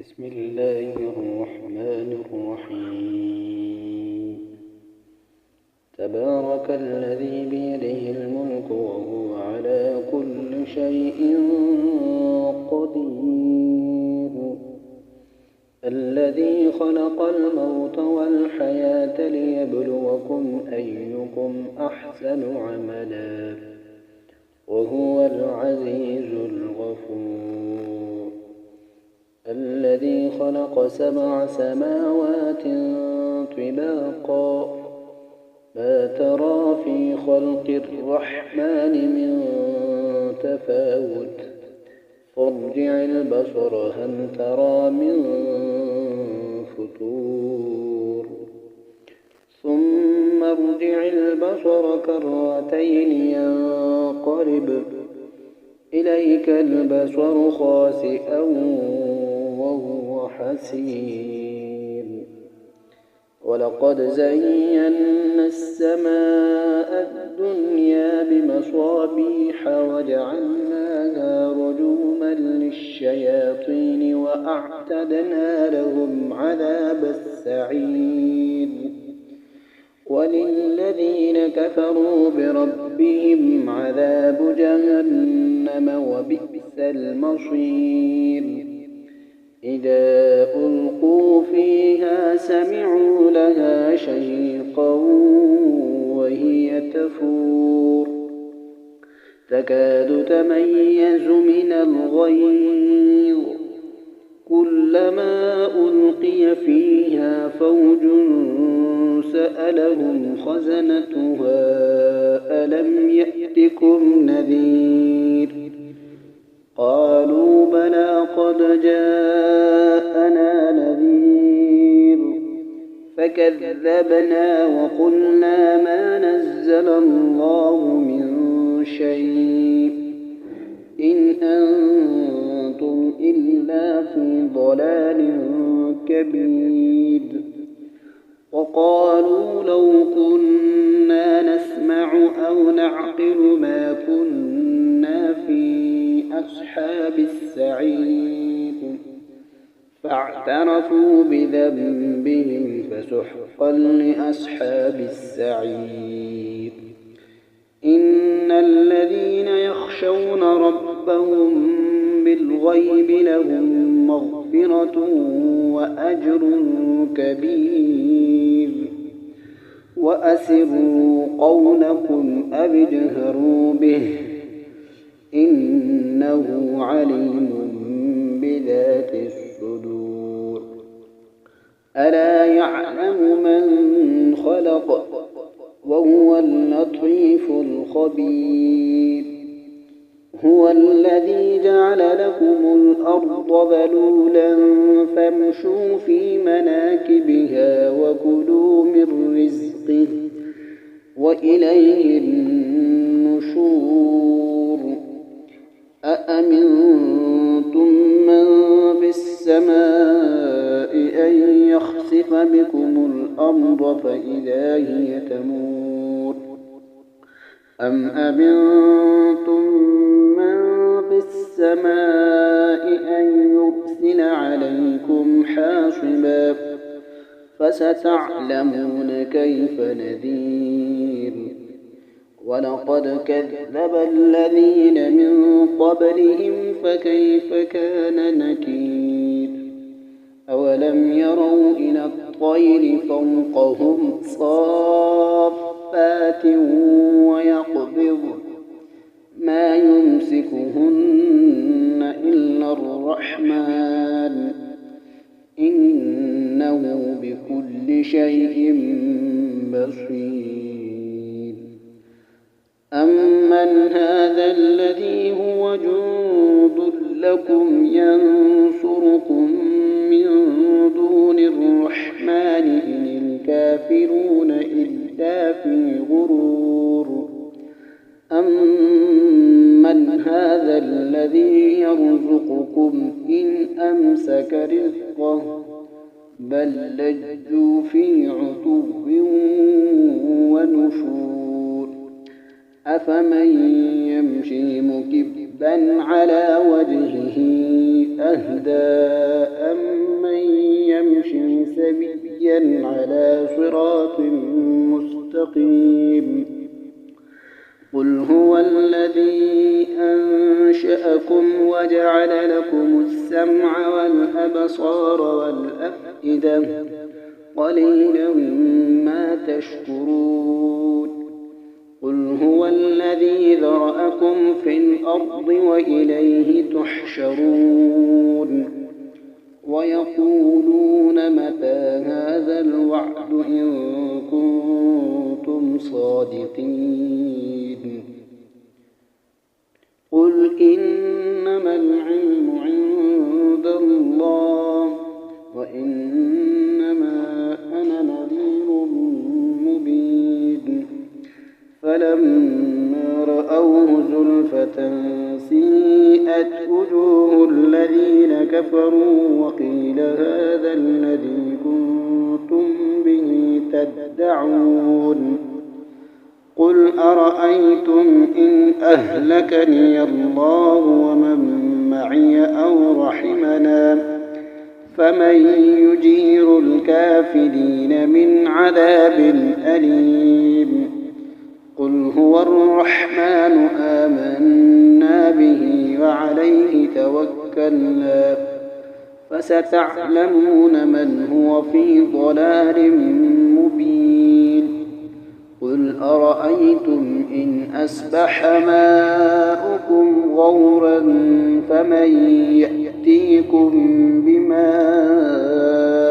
بسم الله الرحمن الرحيم. تبارك الذي بيده الملك وهو على كل شيء قدير. الذي خلق الموت والحياة ليبلوكم أيكم أحسن عملا وهو العزيز الغفور. الذي خلق 7 سماوات طباقا ما ترى في خلق الرحمن من تفاوت فارجع البصر هل ترى من فطور ثم ارجع البصر كرتين ينقلب إليك البصر خاسئا وهو حسير. ولقد زينا السماء الدنيا بمصابيح وجعلناها رجوما للشياطين وأعتدنا لهم عذاب السعير. وللذين كفروا بربهم عذاب جهنم وبئس المصير. إذا ألقوا فيها سمعوا لها شهيقا وهي تفور تكاد تميز من الغيظ كلما ألقي فيها فوج سألهم خزنتها ألم يأتكم نذير قالوا بلى قد جاءنا نذير فكذبنا وقلنا ما نزل الله من شيء إن أنتم إلا في ضلال كبير. وقالوا لو كنا نسمع أو نعقل ما كنا في أصحاب السعير فاعترفوا بذنبهم فسحقا لأصحاب السعير. إن الذين يخشون ربهم بالغيب لهم مغفرة وأجر كبير. وأسروا قولكم أو اجهروا به إنه عليم بذات الصدور. ألا يعلم من خلق وهو اللطيف الخبير. هو الذي جعل لكم الأرض ذلولا فامشوا في مناكبها وكلوا من رزقه وإليه النشور. أأمنتم من في السماء أن يخسف بكم الأرض فإذا هي تمور أم أمنتم من في السماء أن يرسل عليكم حاصبا فستعلمون كيف نذير. ولقد كذب الذين من قبلهم فكيف كان نكير. أولم يروا إلى الطير فوقهم صافات ويقبض ما يمسكهن إلا الرحمن إنه بكل شيء بصير. أمن هذا الذي هو جند لكم ينصركم من دون الرحمن إن الكافرون إلا في غرور. أمن هذا الذي يرزقكم إن أمسك رزقه بل لجوا في عتو ونشور. أفمن يمشي مكبا على وجهه أهدى أم مستقيم. قل هو الذي أنشأكم وجعل لكم السمع والأبصار والأفئدة قليلا ما تشكرون. قل هو الذي ذرأكم في الأرض وإليه تحشرون. ويقولون متى هذا الوعد إن كنتم صادقين. قل إنما العلم عند الله وإنما أنا نذير مبين. فلما رأوه زلفة سيئت وجوه الذين كفروا وقيل هذا الذي كنتم به تدعون. قل أرأيتم إن أهلكني الله ومن معي أو رحمنا فمن يجير الكافرين من عذاب أليم. قل هو الرحمن آمنا به وعليه توكلنا فستعلمون من هو في ضلال مبين. قل أرأيتم إن أصبح ماؤكم غورا فمن يأتيكم بماء